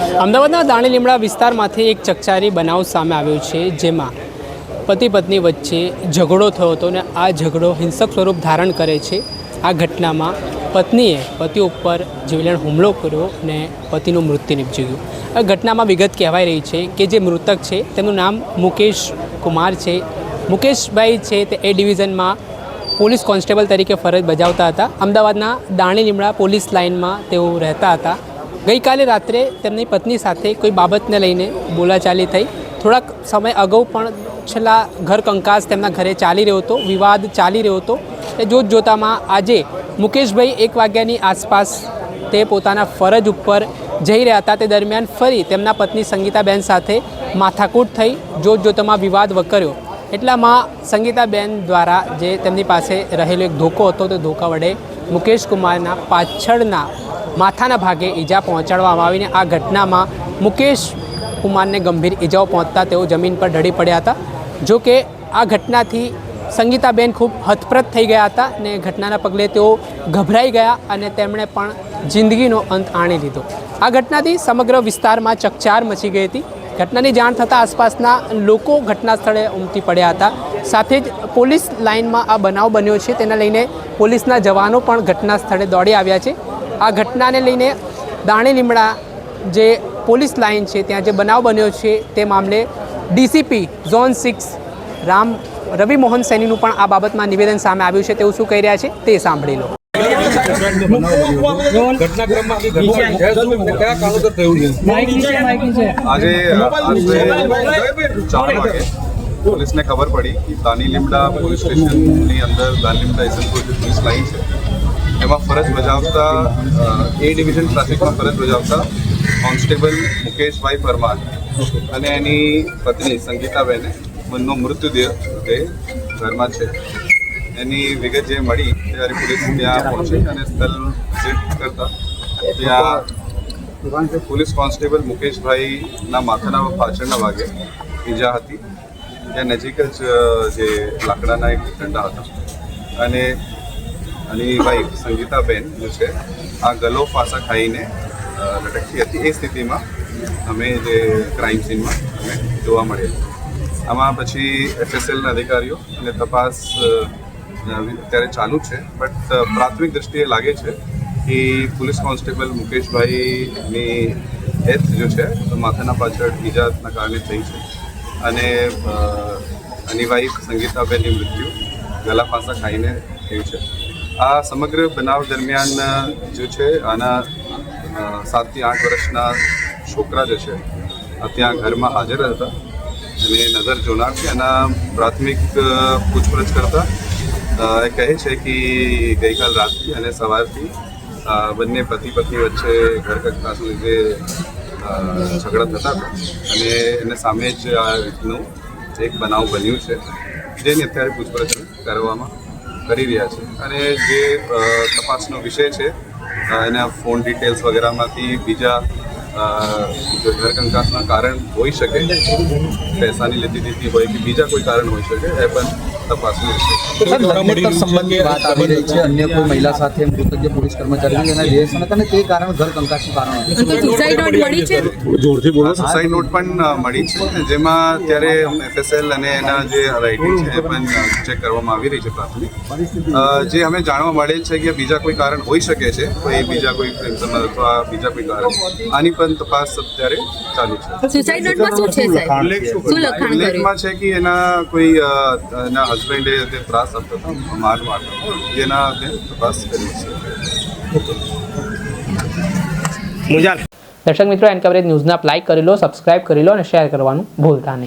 અમદાવાદના દાણી લીમડા વિસ્તારમાંથી એક ચકચારી બનાવ સામે આવ્યો છે, જેમાં પતિ પત્ની વચ્ચે ઝઘડો થયો હતો અને આ ઝઘડો હિંસક સ્વરૂપ ધારણ કરે છે। આ ઘટનામાં પત્નીએ પતિ ઉપર જીવલેણ હુમલો કર્યો અને પતિનું મૃત્યુ નિપજ્યું। આ ઘટનામાં વિગત કહેવાઈ રહી છે કે જે મૃતક છે તેમનું નામ મુકેશ કુમાર છે। મુકેશભાઈ છે તે એ ડિવિઝનમાં પોલીસ કોન્સ્ટેબલ તરીકે ફરજ બજાવતા હતા। અમદાવાદના દાણી લીમડા પોલીસ લાઇનમાં તેઓ રહેતા હતા। ગઈકાલે રાત્રે તેમની પત્ની સાથે કોઈ બાબતને લઈને બોલાચાલી થઈ। થોડાક સમય અગાઉ પણ છેલ્લા ઘર કંકાસ તેમના ઘરે ચાલી રહ્યો હતો, વિવાદ ચાલી રહ્યો હતો। એ જોતજોતામાં આજે મુકેશભાઈ 1 વાગ્યાની આસપાસ તે પોતાના ફરજ ઉપર જઈ રહ્યા હતા। તે દરમિયાન ફરી તેમના પત્ની સંગીતાબેન સાથે માથાકૂટ થઈ। જોતજોતામાં વિવાદ વકર્યો। એટલામાં સંગીતાબેન દ્વારા જે તેમની પાસે રહેલો એક ધોકો હતો તે ધોકા વડે મુકેશ કુમારના પાછળના માથાના ભાગે ઈજા પહોંચાડવામાં આવીને આ ઘટનામાં મુકેશ કુમારને ગંભીર ઈજાઓ પહોંચતા તેઓ જમીન પર ઢળી પડ્યા હતા। જો કે આ ઘટનાથી સંગીતાબેન ખૂબ હતપ્રત થઈ ગયા હતા અને ઘટનાના પગલે તેઓ ગભરાઈ ગયા અને તેમણે પણ જિંદગીનો અંત આણી લીધો। આ ઘટનાથી સમગ્ર વિસ્તારમાં ચકચાર મચી ગઈ હતી। ઘટનાની જાણ થતાં આસપાસના લોકો ઘટના સ્થળે ઉમટી પડ્યા હતા। સાથે જ પોલીસ લાઇનમાં આ બનાવ બન્યો છે તેને લઈને પોલીસના જવાનો પણ ઘટના સ્થળે દોડી આવ્યા છે। આ ઘટનાને લઈને દાણી લીમડા જે પોલીસ લાઇન છે ત્યાં જે બનાવ બન્યો છે તે મામલે ડીસીપી ઝોન 6 રવિ મોહન સૈનીનું પણ આ બાબતમાં નિવેદન સામે આવ્યું છે। તેઓ શું કહી રહ્યા છે તે સાંભળી લો। पुलिस ने खबर पड़ी कि दानी लीमड़ा पुलिस स्टेशन ની અંદર દાની લીમડા એસનપુર જે પોલીસ લાઇન છે એમાં ફરજ બજાવતા એ ડિવિઝન ટ્રાફિકમાં ફરજ બજાવતા કોન્સ્ટેબલ મુકેશભાઈ પરમાર અને એની પત્ની સંગીતાબેને બંનેનો મૃત્યુદેહ તે ઘરમાં છે। એની વિગત જે મળી ત્યારે પોલીસ ત્યાં પહોંચી અને સ્થળ વિઝિટ કરતા ત્યાં પોલીસ કોન્સ્ટેબલ મુકેશભાઈના માથાના પાછળના ભાગે ઈજા હતી। ત્યાં નજીક જ જે લાકડાના એક દંડા હતા અને એની વાઈફ સંગીતાબેન જે છે આ ગલો ફાંસા ખાઈને લટકતી હતી। એ સ્થિતિમાં અમે જે ક્રાઇમ સીનમાં અમે જોવા મળેલા। આમાં પછી એફએસએલના અધિકારીઓ અને તપાસ અત્યારે ચાલુ છે, બટ પ્રાથમિક દ્રષ્ટિએ લાગે છે કે પોલીસ કોન્સ્ટેબલ મુકેશભાઈની ડેથ જો છે માથાના પાછળ ઈજાના કારણે થઈ છે અને એની વાઈફ સંગીતાબેનની મૃત્યુ ગલા ફાંસા ખાઈને થયું છે। આ સમગ્ર બનાવ દરમિયાન જો છે આના 7 થી 8 વર્ષના છોકરા જે છે ત્યાં ઘરમાં હાજર હતા અને નજર જોનાર છે। એના પ્રાથમિક પૂછપરછ કરતા એ કહે છે કે ગઈકાલ રાતથી અને સવારથી બંને પતિ પત્ની વચ્ચે ઘર કંકાસને લીધે ઝઘડા થતા હતા અને એને સામે જ આ રીતનું એક બનાવ બન્યું છે, જેની અત્યારે પૂછપરછ કરવામાં કરી રહ્યા છે અને જે તપાસનો વિષય છે એના ફોન ડિટેલ્સ વગેરેમાંથી બીજા જો ઘર કંકાસના કારણ હોઈ શકે, પૈસાની લેતી દીધી હોય કે બીજા કોઈ કારણ હોઈ શકે, એ પણ તપાસનો વિષય સંબંધની વાત આવી રહી છે। અન્ય કોઈ મહિલા સાથે મૃતક જે પોલીસ કર્મચારી એના રિલેશન હતા અને તે કારણ ઘર કંકાસનું કારણ સુસાઇડ નોટ પણ મળી છે, જેમાં અત્યારે એફએસએલ અને એના જે રાઇટિંગ છે એ પણ ચેક કરવામાં આવી રહી છે પ્રાથમિક। જે અમે જાણવા મળે છે કે બીજા કોઈ કારણ હોઈ શકે છે, કોઈ બીજા કોઈ પ્રેમ સંબંધ અથવા બીજા કોઈ કારણ, આની પણ તપાસ અત્યારે ચાલુ છે। સુસાઇડ નોટમાં શું છે સાહેબ? શું લખાણ ઉલ્લેખમાં છે કે એના કોઈ એના હસબન્ડે તે ત્રાસ આપતો હતો, માર મારતો, જેના તપાસ કરી છે। દર્શક મિત્રો, એન કવરેજ ન્યૂઝને આપ લાઇક કરી લો, સબસ્ક્રાઇબ કરી લો અને શેર કરવાનું ભૂલતા નહીં।